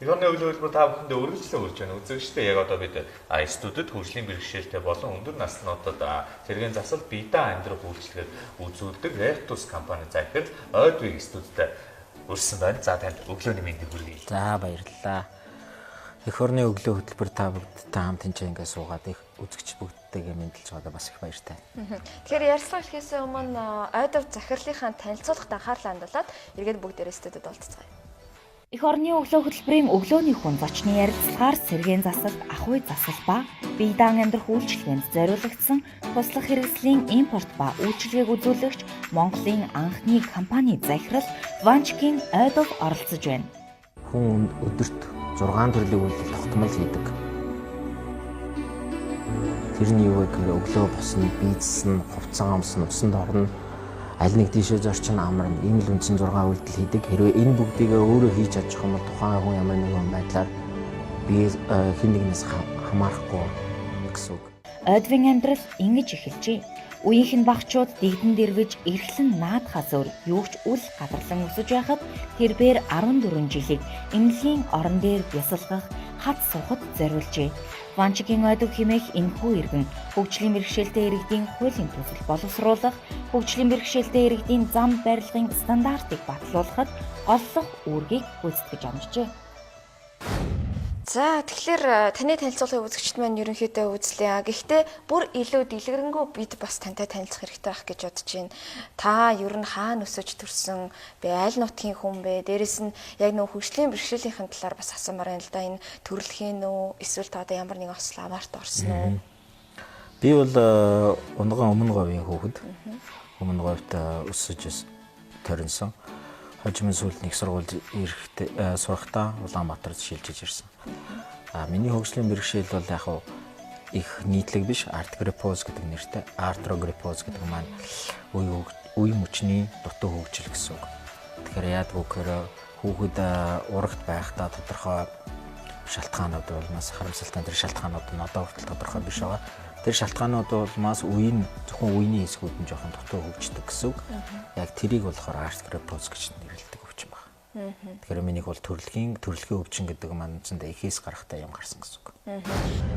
Ихорны үйл хөдлөлбөр та бүхэндээ үргэлжлэн үрж байна. Үзэгчдээ яг одоо бид студид хөгжлийн бэрхшээлтэй болон өндөр наснуудад цэргийн засал биедээ амьдрах үйлчлэгээр үзүүлдэг Rectus компани захирал Ойдвиг студидтэй үрсэн байна. За танд өглөөний мэндийг хүргэе. За баярлалаа. Ихорны өглөө хөтөлбөр та бүгдтэй хамт энэ ингээ суугаад их үзэгч бүгдтэйгээ мэдлж байгаадаа бас их баяртай. Тэгэхээр ярьслага эхлэхээс өмнө Ойдвиг захирлынхаа танилцуулгад анхаарлаа хандуулад эргээд бүгдээрээ студид олцгоё. Эх орны өглөө хөтөлбөрийн өглөөний хүн зочны ярилцлагаар сэргээн засал, ахуй засал ба бие даан амьдрах үйлчилгээнд зориулагдсан туслах хэрэгслийн импорт ба үйлчилгээг үзүүлэгч Монголын анхны компани захирал Ванчкин Ойдвиг оролцож байна. Хүн өдөрт 6 төрлийн үйлдэл тогтмол хийдэг. Тэрний юу гэвэл өглөө босно, бийцсэн, хувцас амсна, усанд орно. Аль нэг тийшээ зорчин амарна, ийм л үндсэн 6 үйлдэл хийдэг. Хэрвээ энэ бүгдийг өөрөө хийж чадчих юм бол тухайн хүн ямар нэгэн байдлаар би хэн нэгнээс хамаарахгүй гэсэн үг. Ойдвигийн амьдрал ингэж эхэлжээ. Үеийнх нь багчууд дэгдэн дэрвэж эрхлэн наадхаас өөр юу ч үл гадарлан өсөж байхад тэрээр 14 жилийг эмнэлгийн орон дээр бясалгах хад суухад зориулжээ. Ванчкин Ойдвиг хэмээх энэхүү иргэн хөгжлийн бэрхшээлтэй иргэдийн хуулийн төсөл боловсруулах, хөгжлийн бэрхшээлтэй иргэдийн зам барилгын стандартыг батлуулахад голлох үүргийг гүйцэтгэж амжжээ. За тэгэхээр таны танилцуулгыг үзэгчд маань ерөнхийдөө үзлээ. Гэхдээ бүр илүү дэлгэрэнгүй бид бас тантай танилцах хэрэгтэй байх гэж бодож байна. Та ер нь хаана өсөж төрсөн бэ? Аль нутгийн хүн бэ? Дээрэс нь яг нөх хөгжлийн бэрхшээлийнхэн талаар бас асуумаар байна л да. Энэ төрөлхийн үү? Эсвэл та одоо ямар нэгэн осол аваарт орсон уу? Би бол унган өмнө говийн хүүхэд. Өмнө говьд өсөж төрөнсөн. Хожимын сүүлд нэг сургуульд ирэхдээ сурахдаа Улаанбаатарт шилжиж ирсэн. Миний хөгжлийн бэрхшээл бол яг их нийтлэг биш, артрогриппоз гэдэг нэртэй. Артрогриппоз гэдэг маань үе мөчний дутуу хөгжил гэсэн үг. Тэгэхээр яадаг вэ? Хүүхэд урагт байхдаа тодорхой шалтгаанууд улмаас харамсалтай тэр шалтгаанууд нь одоо хүртэл тодорхой биш байгаа. Тэр шалтгаанууд улмаас зөвхөн үеийн хэсгүүд нь жоохон дутуу хөгждөг гэсэн үг. Яг тэрийг болохоор артрогриппоз гэж нэрлэдэг өвчин байна. Тэгэхээр минийх бол төрөлхийн өвчин гэдэг маань үндсэндээ ихээс гарахтай юм гарсан гэсэн үг.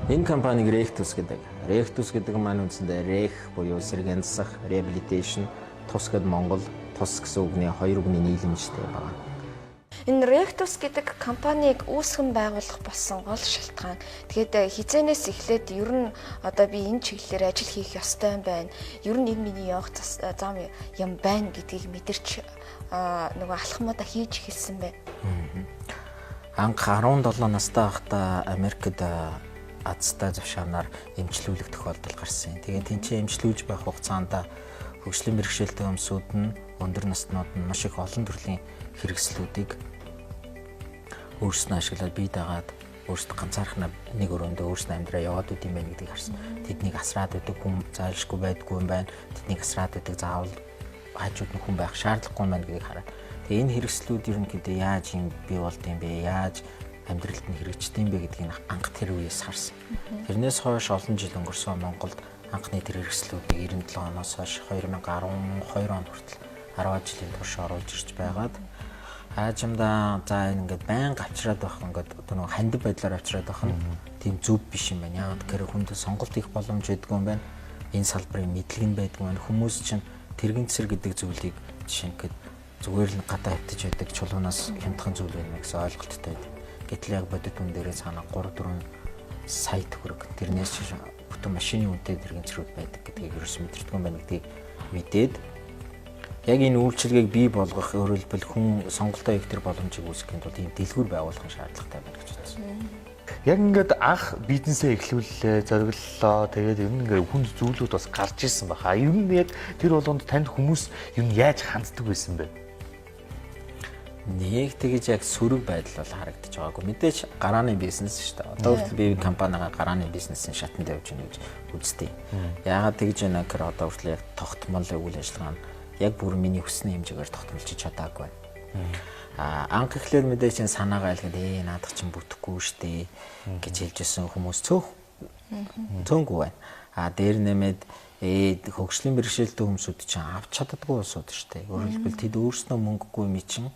Энэ компаниг Rectus гэдэг. Rectus гэдэг маань үндсэндээ Rech буюу сэргээн засах, Rehabilitation, тус гэдэг Монгол тус гэсэн үгний хоёр үгний нийлэмжтэй байна. Энэ Rectus гэдэг компанийг үүсгэн байгуулах болсон гол шалтгаан. Тэгээд хизээнээс эхлээд ер нь одоо би энэ чиглэлээр ажил хийх ёстой юм байна. Ер нь энэ миний явах зам юм байна гэдгийг мэдэрч нөгөө алхмуудаа хийж эхэлсэн байна. Анх 17 настай байхдаа Америкт азтай завшаанаар эмчлүүлэх тохиолдол гарсан. Тэгээд тэнцээ эмчлүүлж байх хугацаанд хөгжлийн бэрхшээлтэй хүмүүсүүд нь өндөр наснууд нь маш их олон төрлийн хэрэгслүүдийг өөрснөө ашиглаад бие дагаад өөрсдөө ганцаархнаа нэг өрөөндөө өөрснөө амьдраа яваад үт юм байна гэдгийг харсан. Тэднийг асраад өгдөг хүн зайлшгүй байдгүй юм байна. Тэднийг асраад өгдөг заавал хажууд нь хүн байх шаардлагагүй юм байна гэдгийг хараад. Тэгээ энэ хэрэгслүүд ерөнхийдөө яаж юм бий болд юм бэ? Яаж амьдралд нь хэрэгждэг юм бэ гэдгийг анх тэр үеэс харсан. Тэрнээс хойш олон жил өнгөрсөн Монголд анхны тэр хэрэгслүүдийг 97 оноос хойш 2012 онд хүртэл 10 жилийн турш оруулж ирж байгаад хаажимдаа за ингээд байнга авчираад байх ингээд одоо нэг хандив байдлаар авчираад байх нь тийм зөв биш юм байна. Яг тэр хүнд сонголт их боломж байдгүй юм байна. Энэ салбарын мэдлэг нь байдгүй байна. Хүмүүс чинь тэрэгцэр гэдэг зүйлийг жишээлбэл зүгээр л гадаа хөвтөж байдаг чулуунаас хямдхан зүйл байна гэсэн ойлголттой байдаг. Гэтэл яг бодит хүн дээрээ цаана 3-4 сая төгрөг тэрнээс чинь бүтэн машины үнэтэй тэрэгцрүүд байдаг гэдгийг ерөөс мэдэрдэг юм байна гэдгийг мэдээд яг энэ үйлчилгээг бий болгох өөрөлдвөл хүн сонголтоо их тэр боломжийг үүсгэхэд бол ийм дэлгүүр байгуулахын шаардлагатай байна гэж бодсон. Яг ингээд анх бизнесээ эхлүүллээ, зориглолоо. Тэгээд ер нь ингээд хүнд зүйлүүд бас гарч ирсэн баха. Ер нь яг тэр болгонд танд хүмүүс ер нь яаж ханддаг байсан бэ? Нэг тэгж яг сөрөг байдал бол харагдаж байгаагүй. Мэдээж гарааны бизнес шүү дээ. Одоо хүртэл би компанигаа гарааны бизнесийн шатанд явж байна гэж үздэг. Яагаад тэгж яана гэхээр одоо хүртэл яг тогтмол үйл ажиллагаа нь яг бүр миний хүссэн хэмжээгээр тогтмолж чадаагүй байна. Анх эхлээд мэдээж энэ санаагаа айлгаад наадах чинь бүтэхгүй штэ гэж хэлжсэн хүмүүс цөөнгүй байна. Дээр нэмээд хөгжлийн бэрхшээлтэй хүмүүсүүд чинь авч чаддаггүй улсууд штэ. Өөрөлдвөл тэд өөрснөө мөнгөгүй юм чинь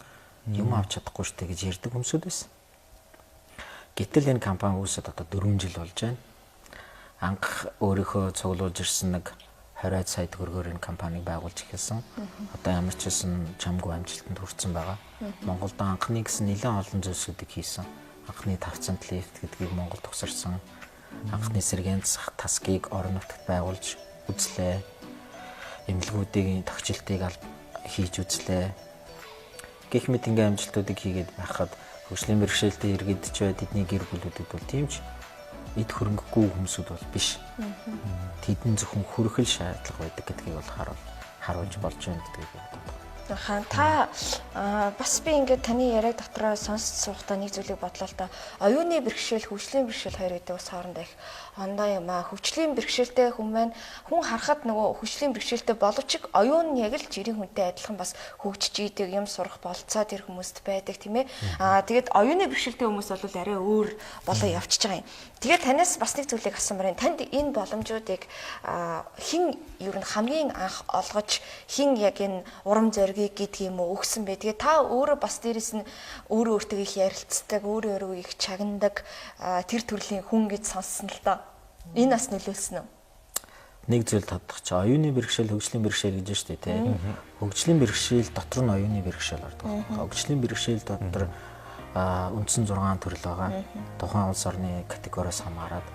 юм авч чадахгүй штэ гэж ярьдаг хүмүүсүүд байсан. Гэтэл энэ компани үүсэт одоо 4 жил болж байна. Анх өөрийнхөө цуглуулж ирсэн нэг 20 сая төгрөгөөр энэ компанийг байгуулж эхэлсэн. Одоо ямар ч хэсэн чамгүй амжилтанд хүрсэн байгаа. Монголд анхны гэсэн нэлээд олон зүйлсүүдийг хийсэн. Анхны 500 лифт гэдгийг Монголд төгсөрсөн. Анхны сэргээн засах тасгийг орон нутагт байгуулж үзлээ. Эмнэлгүүдийн тогтчлтыг хийж үзлээ. Гэх мэт ингээм амжилтуудыг хийгээд байхад хөгжлийн бэрхшээлтэй иргэдч бай тэдний гэр бүлүүдэд бол тиймч эд хөрөнгөгүй хүмүүсүүд бол биш. Тэдэн зөвхөн хөрөхөл шаардлага байдаг гэдгийг бол харуулж болж байна гэдгийг боддог. Хаан та бас би ингээд таны яриаг дотроо сонсч суухдаа нэг зүйлийг бодлоо л да. Оюуны бэрхшээл, хөгжлийн бэрхшээл хоёр гэдэг бас хоорондоо их ондоо юм аа. Хөгжлийн бэрхшээлтэй хүн маань хүн харахад нөгөө хөгжлийн бэрхшээлтэй боловч оюун нь яг л жирийн хүнтэй адилхан бас хөгжиж идэг, юм сурах болцоо тэр хүмүүст байдаг тийм ээ. Тэгээд оюуны бэрхшээлтэй хүмүүс бол арай өөр болоо явчихж байгаа юм. Тэгээд танаас бас нэг зүйлийг асуумаар байна. Танд энэ боломжуудыг хэн ер нь хамгийн анх олгож хэн яг энэ урам зориг гэдэг юм уу өгсөн бэ? Тэгээ та өөрөө бас дээрэс нь өөрөө өөртөө их ярилцдаг, өөрөө их чагнадаг тэр төрлийн хүн гэж сонссон л доо. Энэ бас нөлөөлсөн үү? Нэг зүйл тодох чи оюуны бэрхшээл, хөгжлийн бэрхшээл гэж байна шүү дээ, тийм. Хөгжлийн бэрхшээл дотор нь оюуны бэрхшээл ордог. Хөгжлийн бэрхшээл дотор үндсэн 6 төрөл байгаа. Тухайн улс орны категориос хамаарат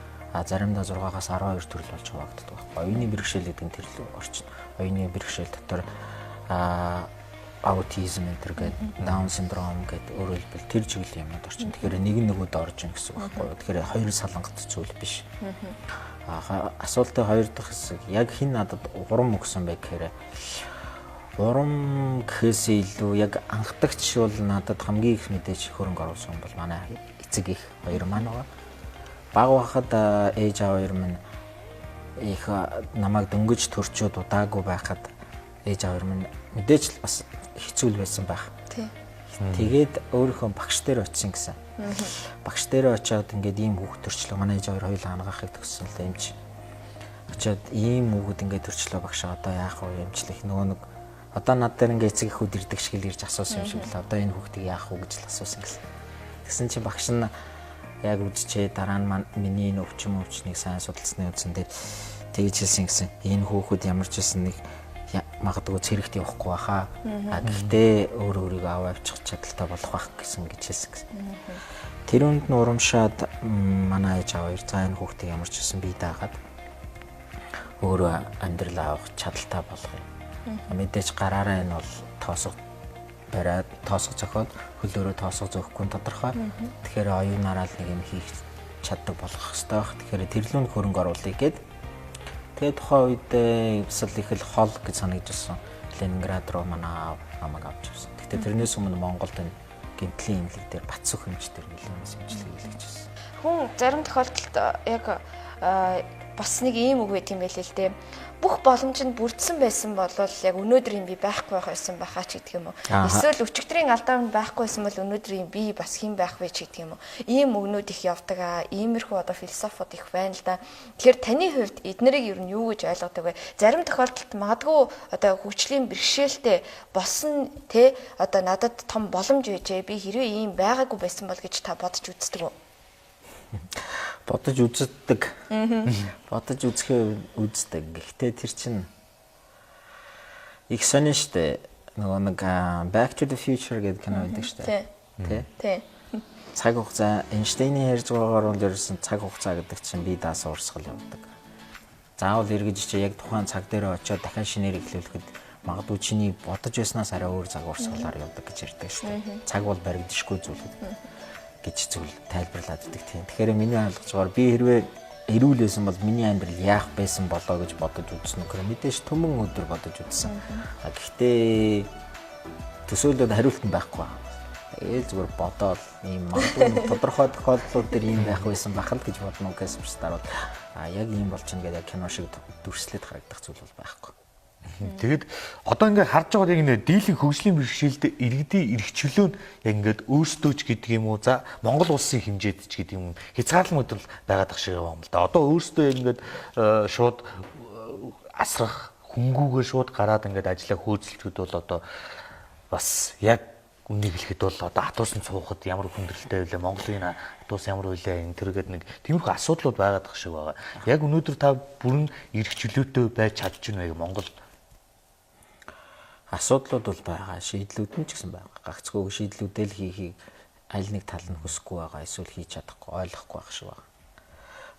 заримдаа 6-аас 12 төрөл болж хуваагддаг. Оюуны бэрхшээл гэдэг нь тэр л орчин. Оюуны бэрхшээл дотор аутизм гэдэг, даун синдром гэдэг өөрөөр хэлбэл тэр чиглэлийн юмуд орчин. Тэгэхээр нэг нь нөгөөд орж ийн гэсэн үг байхгүй юу? Тэгэхээр хоёр салангат зүйл биш. Асуултын хоёр дахь хэсэг яг хэн надад урам өгсөн бэ гэхээр урам гэхээс илүү яг анхдагч бол надад хамгийн их мэдээж хөрөнгө оруулсан бол манай эцэг их хоёр маань байгаа. Баг байхад ээж аав хоёр минь их намайг дөнгөж төрчөөд удаагүй байхад ээж аав хоёр минь мэдээж бас хэцүү байсан байх. Тэгээд өөрийнхөө багш дээр очисон гэсэн. Багш дээр очиод ингээд ийм хүүхд төрчлөө манай ээж хоёр хоёулаа ангаахыг төгссөн л юмч. Очиод ийм хүүхд ингээд төрчлөө багш одоо яах вэ юмчлах нөгөө нэг одоо над дээр ингээд эцэг эхүүд ирдэг шиг л ирж асуусан юм шиг л одоо энэ хүүхдийг яах вэ гэж л асуусан гэсэн. Тэгсэн чинь багш нь яг үдчээ дараа нь миний энэ өвчнийг сайн судалсны үндсэндээ тэгж хэлсэн гэсэн. Энэ хүүхэд ямар ч байсан нэг магадгүй цэрэгт явахгүй баха. Гэхдээ өөрийгөө аваачих чадaltaй болох байх гэсэн гэж хэлсэн гэсэн. Тэр үнд нь урамшаад манай ээж аваа за энэ хүүхдийг ямар ч байсан бие даагаад өөрөө амьдрал авах чадaltaй болгоё. Мэдээж гараараа энэ бол тоосго бариад тоосго зохиод хөлөөрөө тоосго зөөхгүй тодорхой. Тэгэхээр оюунаараа л нэг юм хийх чаддаг болох хэрэгтэй байх. Тэгэхээр тэрлүүнд хөрөнгө оруулъя гэд тэгээд тухайн үед эвсэл их л хол гэж санагдсан. Ленинград руу манай намайг авч ирсэн. Гэхдээ тэрнээс өмнө Монголд энэ гэмтлийн имлэг дээр Батсөх хэмж дээр нэлээд имжлэг хийлгэж байсан. Хүн зарим тохиолдолд яг бас нэг ийм үг байт юм байл л дээ. Бүх боломж нь бүрдсэн байсан бол яг өнөөдрийн би байхгүй байх байсан байхаа ч гэдэг юм уу. Эсвэл өчигдрийн алдаа нь байхгүй байсан бол өнөөдрийн би бас хэн байх вэ ч гэдэг юм уу. Ийм өгнүүд их явдаг аа. Иймэрхүү одоо философиуд их байна л да. Тэгэхээр таны хувьд эднэрийг ер нь юу гэж ойлгодог вэ? Зарим тохиолдолд магадгүй одоо хөгжлийн бэрхшээлтэй болсон те одоо надад том боломж байжээ. Би хэрвээ ийм байгаагүй байсан бол гэж та бодож үздэг үү? Бодож үздэг. Бодож үздэг. Гэхдээ тэр чинь их сонин штэ. Нөгөө нэг Back to the Future гэдэг кино байдаг штэ. Тэ. Цаг хугацаа Эйнштейний ярьж байгаагаар бол ерөөсөн цаг хугацаа гэдэг чинь бие даасан урсгал явдаг. Заавал эргэж чи яг тухайн цаг дээр очиод дахин шинээр эхлүүлэхэд магадгүй чиний бодож байснаас арай өөр цаг урсгалаар явдаг гэж ярьдаг штэ. Цаг бол баригдшгүй зүйл гэж зүйл тайлбарлаад өгдөг тийм. Тэгэхээр миний ойлгож байгаагаар би хэрвээ эрүүл байсан бол миний амьдрал яах байсан болоо гэж бодож үзсэн үгээр мэдээж төмөн өдөр бодож үзсэн. Гэхдээ төсөөлөд хариулт нь байхгүй байна. Ээл зүгээр бодоод ийм магадгүй тодорхой тохиолдлууд дээр ийм байх байсан бахал гэж бодно уу гэсэн старууд яг ийм болчихно гэдэг кино шиг дүрслээд харагдах зүйл бол байхгүй. Тэгэд одоо ингээд харж байгаа яг нэг дийлэн хөгжлийн бэрхшээлтэй иргэдийн эрхчлөө нь яг ингээд өөрсдөө ч гэдэг юм уу за Монгол улсын хэмжээд ч гэдэг юм хязгаарлалт мөдөл байгаад ах шиг юм л да. Одоо өөрсдөө яг ингээд шууд асрах хөнгүүгээ шууд гараад ингээд ажиллаа хөөцөлчүүд бол одоо бас яг Үнийг хэлэхэд бол одоо хатуусан цуухад ямар хүндрэлтэй байлаа, Монголын хатуус ямар байлаа энэ төргээд нэг тиймэрхүү асуудлууд байгаад байгаа шиг байгаа. Яг өнөөдөр та бүрэн эрх чөлөөтэй байж чадж байна вэ Монгол? Асуудлууд бол байгаа, шийдлүүд нь ч гэсэн байгаа. Гагцгүй шийдлүүдэл хийхийг аль нэг тал нь хүсэхгүй байгаа, эсвэл хийж чадахгүй, ойлгохгүй байх шиг байгаа.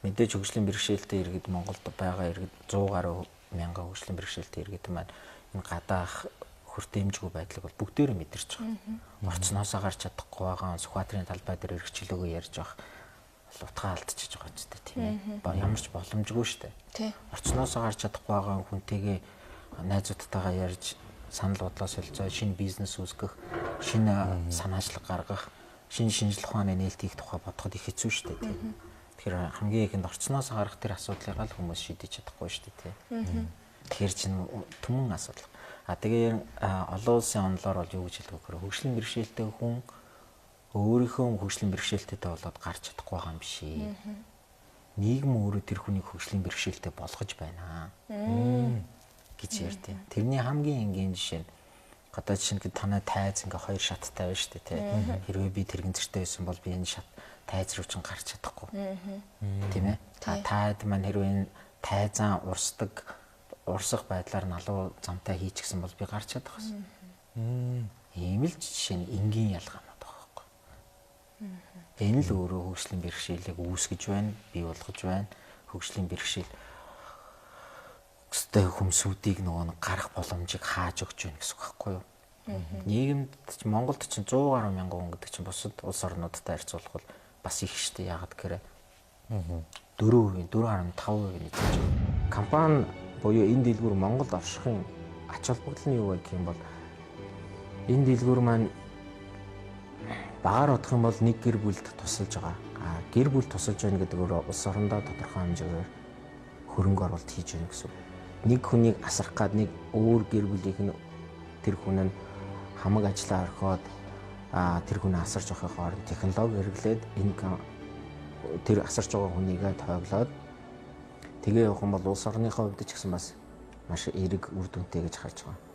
Мэдээж хөгжлийн бэрхшээлтэй иргэд Монголд байгаа иргэд 100 гаруй мянган хөгжлийн бэрхшээлтэй иргэд маань энэ гадаах хүртээмжгүй байдлыг бол бүгдээрээ мэдэрч байгаа. Орцноосоо гарч чадахгүй байгаа, Сүхбаатарын талбай дээр эрх чөлөөгөө ярьж байгаа бол утгаа алдчихж байгаа ч тийм ээ. Ямар ч боломжгүй шүү дээ. Орцноосоо гарч чадахгүй байгаа хүнтэйгээ найзуудтайгаа ярьж санал бодлоо солилцоо, шинэ бизнес үүсгэх, шинэ санаачлаг гаргах, шинэ шинжлэх ухааны нээлт хийх тухай бодоход их хэцүү шүү дээ тийм. Тэгэхээр хамгийн ихэнд орцноос гарах тэр асуудлыг л хүмүүс шийдэж чадахгүй шүү дээ тийм. Тэгэхээр чинь түмэн асуудал. Тэгээ олон улсын онолоор бол юу гэж хэлдэг вэ? Хөгжлийн бэрхшээлтэй хүн өөрийнхөө хөгжлийн бэрхшээлтэйтэй болоод гарч чадахгүй байгаа юм биш. Нийгэм өөрөө тэр хүнийг хөгжлийн бэрхшээлтэй болгож байна гэж ярьдیں۔ Тэрний хамгийн энгийн жишээ нь гадаа жишээ нь танай тайз ингээ хоёр шаттай байна шүү дээ тий. Хэрвээ би тэрэгцэртэй байсан бол би энэ шат тайз руу чинь гарч чадахгүй. Тийм ээ. Тайд маань хэрвээ энэ тайзан урсах байдлаар налуу замтай хийчихсэн бол би гарч чадах гэсэн. Ийм л жишээ нь энгийн ялгаанууд байгаа байхгүй. Энэ л өөрөө хөгжлийн бэрхшээлийг үүсгэж байна, бий болгож байна. Хөгжлийн бэрхшээл өстэй хүмсүүдийг нөгөө гарах боломжийг хааж өгч байна гэсэн үг байхгүй юу? Нийгэмд Монголд чинь 100 гаруй мянган хүн гэдэг чинь бусад улс орнуудтай харьцуулбал бас их штэ яагаад гэхээр 4%, 4.5% эзэж байгаа. Компани буюу энэ дэлгүүр Монголд оршихын ач холбогдол нь юу вэ гэх юм бол энэ дэлгүүр маань багаар бодох юм бол нэг гэр бүлд тусалж байгаа. Гэр бүл тусалж байна гэдэг нь улс орондоо тодорхой хэмжээгээр хөрөнгө оруулалт хийж байна гэсэн. Нэг хүнийг асрах гад нэг өөр гэр бүлийнх нь тэр хүн нь хамаг ажиллаа орхиод тэр хүнээ асарч авахын хооронд технологи хэрэглээд энэ тэр асарч байгаа хүнийгээ тойглоод тэгээ явах юм бол улс орныхоо хувьд ч гэсэн бас маш эерэг үр дүнтэй гэж харж байгаа.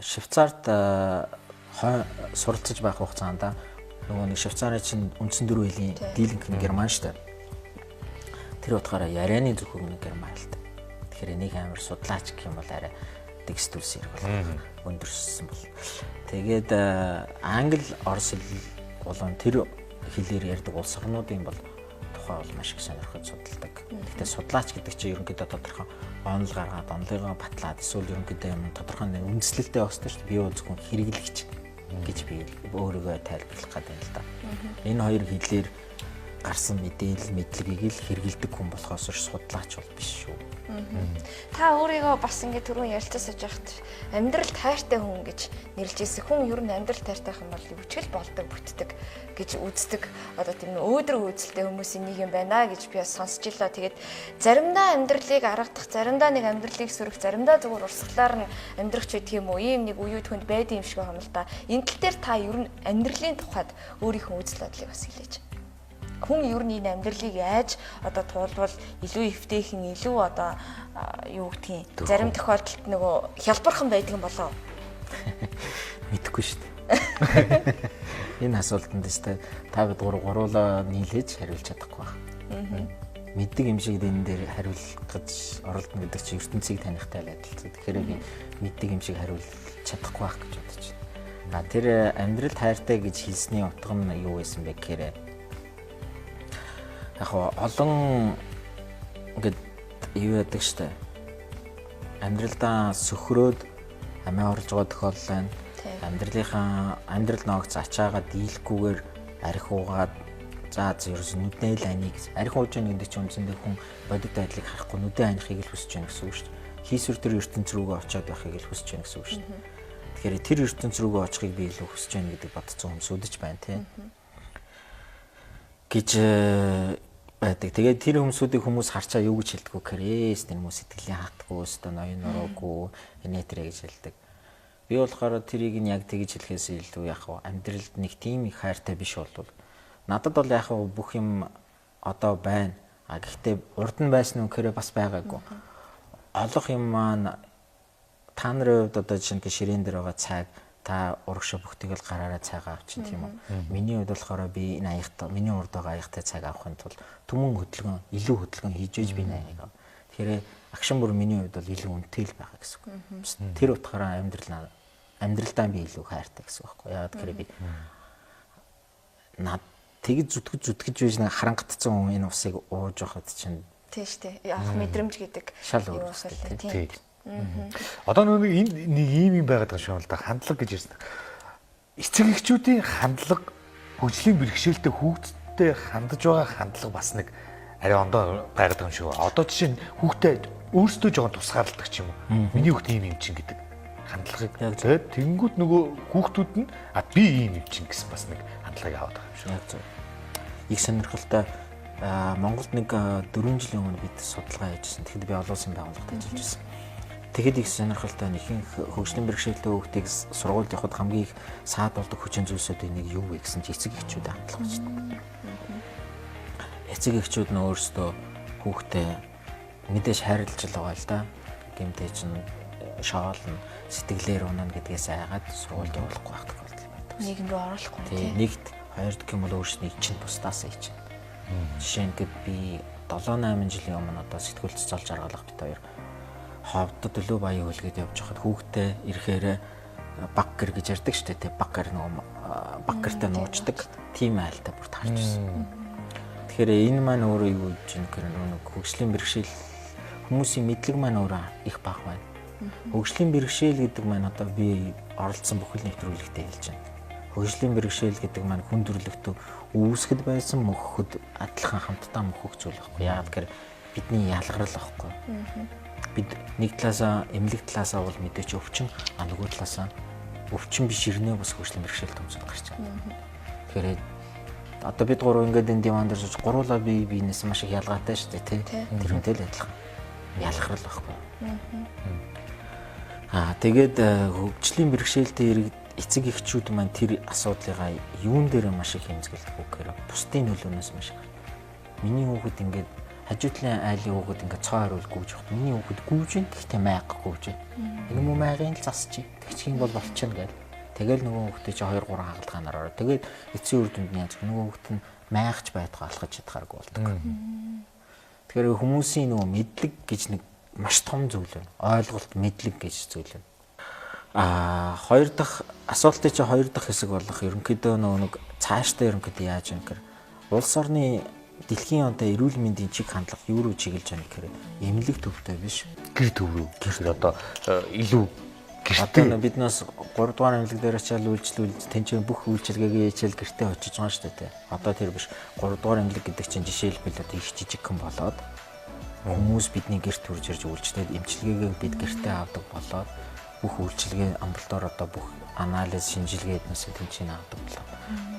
Швейцарт суралцж байх хугацаанд нөгөө нэг Швейцарын чинь үндсэн дөрвөн хэлний дийлэнх нь герман шүү дээ. Тэр утгаараа ярианы зөвхөн нэг герман хэлтэй. Тэгэхээр энийг амар судлаач гэх юм бол арай текстүүлс хэрэг болох өндөрсөн бол. Тэгээд англи, орос хэл болон тэр хэлээр ярьдаг улс орнуудын бол тухай бол маш их сонирхож судалдаг. Гэхдээ судлаач гэдэг чинь ерөнхийдөө тодорхой онол гаргаад онолыгоо батлаад эсвэл ерөнхийдөө юм тодорхой нэг үндслэлтэй байх хэрэгтэй шүү дээ. Би бол зөвхөн хэрэглэгч гэж би өөрийгөө тайлбарлах гэдэг юм л да. Энэ хоёр хэлээр гарсан мэдээлэл мэдлэгийг л хэрэгэлдэг хүн болохоос судлаач бол биш шүү. Та өөрийгөө бас ингэ түрүүн ярилцаж байхад амьдрал тайртай хүн гэж нэрлэжсэн. Хүн ер нь амьдрал тайртай юм бол өвчгөл болдог, бүтдэг гэж үздэг. Одоо тийм өөдрөг үйлдэлтэй хүмүүсийн нэг юм байна гэж би бас сонсч илаа. Тэгээд заримдаа амьдралыг аргадах, заримдаа нэг амьдралыг сөрөх, заримдаа зүгээр урсгалаар нь амьдрах ч гэдэг юм уу. Ийм нэг үеуд хүнд байд юм шиг байна л да. Энэ тал дээр та ер нь амьдралын тухайд өөрийнхөө үзэл бодлыг бас хэлээч. Хүн ер нь энэ амьдралыг яаж одоо туулбал илүү эвтэйхэн илүү одоо юу гэдгийг зарим тохиолдолд нөгөө хялбархан байдаг юм болоо. Мэдэхгүй шүү дээ. Энэ асуултанд тест та бид гуруулаа нийлээж хариулж чадахгүй байна. Мэддэг юм шиг энэ дээр хариулах гэж оролдоно гэдэг чинь ертөнцийг танихтай л адилхан. Тэгэхээр би мэддэг юм шиг хариулж чадахгүй байх гэж бодож байна. Тэр амьдрал хайртай гэж хэлсний утга нь юу байсан бэ гэхээр яг олон ингээд юу яадаг штэ. Амьдралдаа сөхрөөд амиа орлож байгаа тохиолдол байна. Амьдрал ногц ачаагаа дийлэхгүйгээр арх уугаад за ерөөс нүдний лайныг арх ууж байгаа гэдэг чинь үндсэндээ хүн бодит байдлыг харахгүй нүдэн анихыг л хүсэж байна гэсэн үг шүү дээ. Хийсвэр тэр ертөнц рүүгээ очиод байхыг л хүсэж байна гэсэн үг шүү дээ. Тэгэхээр тэр ертөнц рүүгээ очихыг би илүү хүсэж байна гэдэг бодцсон хүмүүс үдэж байна тийм. Гэж байдаг. Тэгээд тэр хүмүүсүүдийг хүмүүс харчаа юу гэж хэлдэг вэ гэхээр тэр хүмүүс сэтгэлийн хатгүй өстө ноён нуруугүй инээтрэ гэж хэлдэг. Би болохоор тэрийг нь яг тэгж хэлэхээс илүү яг амьдралд нэг тийм их хайртай биш болвол надад бол яг бүх юм одоо байна. Гэхдээ урд нь байсан үнэхээр бас байгаагүй. Олох юм маань та нарын хувьд одоо жишээ нь ширээн дээр байгаа цаг та урагшаа бүгдийг л гараараа цайгаа авчин тийм үү. Миний хувьд болохоор би энэ аягтай миний урд байгаа аягтай цаг авахын тулд түмэн хөдөлгөөн илүү хөдөлгөөн хийж ээж би аяг. Тэгэхээр агшин бүр миний хувьд бол илүү үнэтэй л байгаа гэсэн үг. Тэр утгаараа амьдралдаа би илүү хайртай гэсэн үг байхгүй. Яагаад гэхээр би над тэгж зүтгэж байж нэг харангатцсан хүн энэ усыг ууж явахад чинь тийм шүү дээ. Авах мэдрэмж гэдэг шал юу өөр вэ? Тийм. Одоо нэг ийм байгаад байгаа шүү дээ. Хандлага гэж ярьсан. Эцэг эхчүүдийн хандлага хөгжлийн бэрхшээлтэй хүүхдтэй хандж байгаа хандлага бас нэг арай ондоо байгаад байгаа юм шүү. Одоо жишээ нь хүүхдэд өөрсдөө жоохон тусгаарладаг ч юм уу. Миний хүүхд ийм юм чинь гэдэг хандлагыг тэгээд тэнгууд нөгөө хүүхдүүд нь би ийм юм чинь гэсэн бас нэг хандлагыг аваад байгаа юм шүү. Яг зөв. Их сонирхолтой Монголд нэг 4 жилийн өмнө бид судалгаа хийжсэн. Тэгэхэд би олон улсын байгууллагад ажиллаж байсан. Тэгэхэд их сонирхолтой ихэнх хөгжлийн бэрхшээлтэй хүүхдийг сургуульд явахад хамгийн их саад болдог хүчин зүйлсүүдийн нэг юу вэ гэсэн чинь эцэг эхчүүд хандлага гэж байна. Эцэг эхчүүд нь өөрсдөө хүүхдээ мэдээж хайрлаж л байгаа л да. Гэмтэй чинь шоолно, сэтгэлээр унана гэдгээс айгаад сургуульд явуулахгүй байх тохиолдол байдаг. Нийгэм рүү оруулахгүй тийм. Нэгт хоёрд гэх юм бол өөрсний чинь тусдаасаа хийж байна. Жишээ нь би 7-8 жилийн өмнө одоо сэтгүүлд цолж аргалах бит хоёр ховдод өлөө баян хөлгээд явж хахад хүүхдээ ирэхээр баг гэр гэж ярьдаг шүү дээ. Баг гэр нөгөө баг гэртээ нуучдаг тийм айлтай бүр таарч ирсэн. Тэгэхээр энэ маань өөрөө юу гэж нэг хөгжлийн бэрхшээл хүмүүсийн мэдлэг маань өөрөө их бага байна. Хөгжлийн бэрхшээл гэдэг маань одоо би оролцсон бүхэл нэвтрүүлэгтээ хэлж байна. Хөгжлийн бэрхшээл гэдэг маань хүндрэлтөө үүсгэд байсан мөхөд адилхан хамтдаа мөхөх зүйл байхгүй. Яагаад гэхээр бидний ялгарл байхгүй. Бид нэг талаасаа эмнэлэг талаасаа бол мэдээч өвчин, нөгөө талаасаа өвчин биш ирнэ бас хөгжлийн бэрхшээл томцоод гарч байна. Тэгэхээр одоо бид гурав ингээд энэ диван дээр сууж гуруулаа биенээс маш их ялгаатай шүү дээ тий. Тэрнтэй л адилхан. Ялгарл байхгүй. Тэгээд хөгжлийн бэрхшээлтэй эцэг эхчүүд маань тэр асуудлыгаа юун дээр маш их хэмзгэлдэг вэ гэхээр бусдын нөлөөнөөс маш их. Миний хүүхэд ингээд хажуутлын айлын хүүхэд ингээд цоо хариул гүйж явахт миний хүүхэд гүйж ин гэхдээ майг гүйж. Нэг юм майгын л засчих. Тэгчих юм бол болчихно гэл. Тэгэл нөгөө хүүхдээ чи 2 3 хагалгаанаар ороо. Тэгээд эцсийн үр дүнд нь яаж нөгөө хүүхэд нь майгч байдгаа алхаж чадхааргүй болдог. Тэгэхээр хүмүүсийн нөгөө мэдлэг гэж нэг маш том зүйл байна. Ойлголт мэдлэг гэж зүйл байна. Хоёр дахь асуултын чи хоёр дахь хэсэг болох ерөнхийдөө нэг цаашдаа ерөнхийдөө яаж юм гэхээр улс орны дэлхийн одоо эрүүл мэндийн чиг хандлага юу руу чиглэж байгаа гэхээр эмнэлэг төвтэй биш гэр төв рүү. Гэр одоо илүү гэртээ биднээс 3 дугаар эмнэлэг дээр очиад үйлчлүүлж тэнцэн бүх үйлчилгээгээ хичээл гэртээ очиж байгаа шүү дээ. Одоо тэр биш 3 дугаар эмнэлэг гэдэг чинь жишээлбэл одоо их жижигхэн болоод хүмүүс бидний гэрт төрж ирж үйлчлээд эмчилгээгээ бид гэртээ авдаг болоод бүх үйлчилгээ амбулаторь одоо бүх анализ шинжилгээ эднээс тэнцэн авдаг болоо.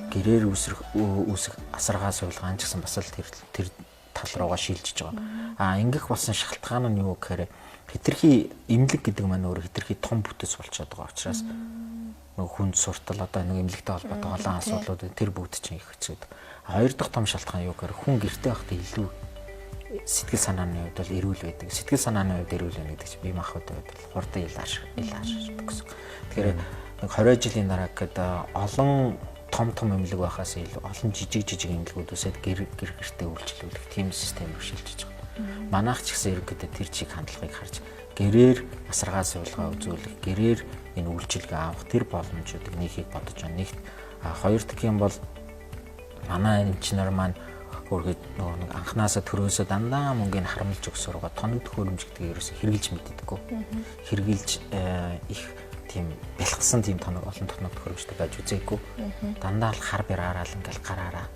Гэрээр үүсэх асаргаа сувилгаан ч гэсэн бас л тэр тал руугаа шилжиж байгаа. Ингэх болсон шалтгаан нь юу гэхээр хэтэрхий эмнэлэг гэдэг маань өөр хэтэрхий том бүтэц болчиход байгаа учраас хүнд суртал одоо нэг эмнэлэгтэй холбоотой олон асуудлууд тэр бүгд чинь их хэцүүд. Хоёр дахь том шалтгаан юу гэхээр хүн гэртээ байхдаа илүү сэтгэл санааны хувьд бол эрүүл байдаг. Сэтгэл санааны хувьд эрүүл байна гэдэг чинь бие махбодын хувьд бол хурдан илааршдаг гэсэн. Тэгэхээр нэг 20 жилийн дараа гэдэг олон том эмнэлэг байхаас илүү олон жижиг эмнэлгүүд үсээд гэртээ үйлчлүүлэх тийм систем рүү шилжиж байгаа. Манайх ч гэсэн ерөнхийдөө тэр чиг хандлагыг харж гэрээр асаргаа сувилгаа үзүүлэх, гэрээр энэ үйлчилгээ авах тэр боломжуудыг нөхийг бодож байна. Нэгт хоёр дахь юм бол манай эмчнэр маань өөрөд нэг анханасаа төрөөсөө дандаа мөнгөний харамлж өгсөргөө тоног төхөөрөмж гэдгийг ерөөсө хэрэгжилж мэддэггүй. Хэрэгжилж их тийм бэлгсэн тийм тоног олон тоног төхөөрөмжтэй байж үзээгүй. Дандаа л хар бираараа л ингээл гараараа.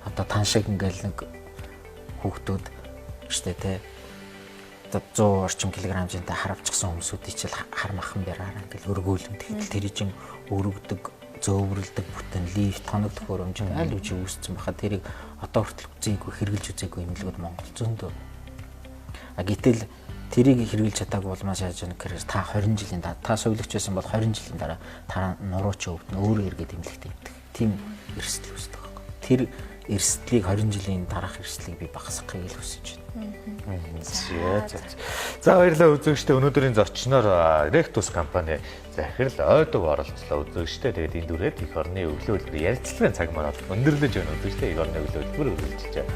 Одоо тан шиг ингээл нэг хүүхдүүд штэ тэ 100 орчим килограммжинтай харавчсан хүмүүсүүдийг ч хар махан бираараа ингээл өргөөлөн тэгэхээр тэр чинь өргөдөг зөөврөлдөг бүтэн лифт тоног төхөөрөмж аль үжи үүссэн баха тэрийг одоо хүртэл үзээгүй хэрэгжилж үзээгүй эмнэлгүүд Монгол зөндөө. Гэтэл тэрийг хэрэгжилж чадаагүй бол маш яаж нэг гэхээр та 20 жилийн дараа та совилогч байсан бол 20 жилийн дараа та нурууч өвдөн өөрөө эргээд эмнэлэгт ивдэг. Тийм эрсдэл үүсдэг байхгүй. Тэр эрсдлийг 20 жилийн дараах эрсдлийг би багасгахыг л хүсэж байна. За баярлалаа үзэгчдээ. Өнөөдрийн зочноор Rectus компани захирал ойдог оролцлоо үзэгчдээ. Тэгээд энэ дүрээд их орны өглөө хэлбэр ярилцлагын цаг маань өндөрлөж байна үзэгчдээ. Их орны өглөө хэлбэр үргэлжилж байна.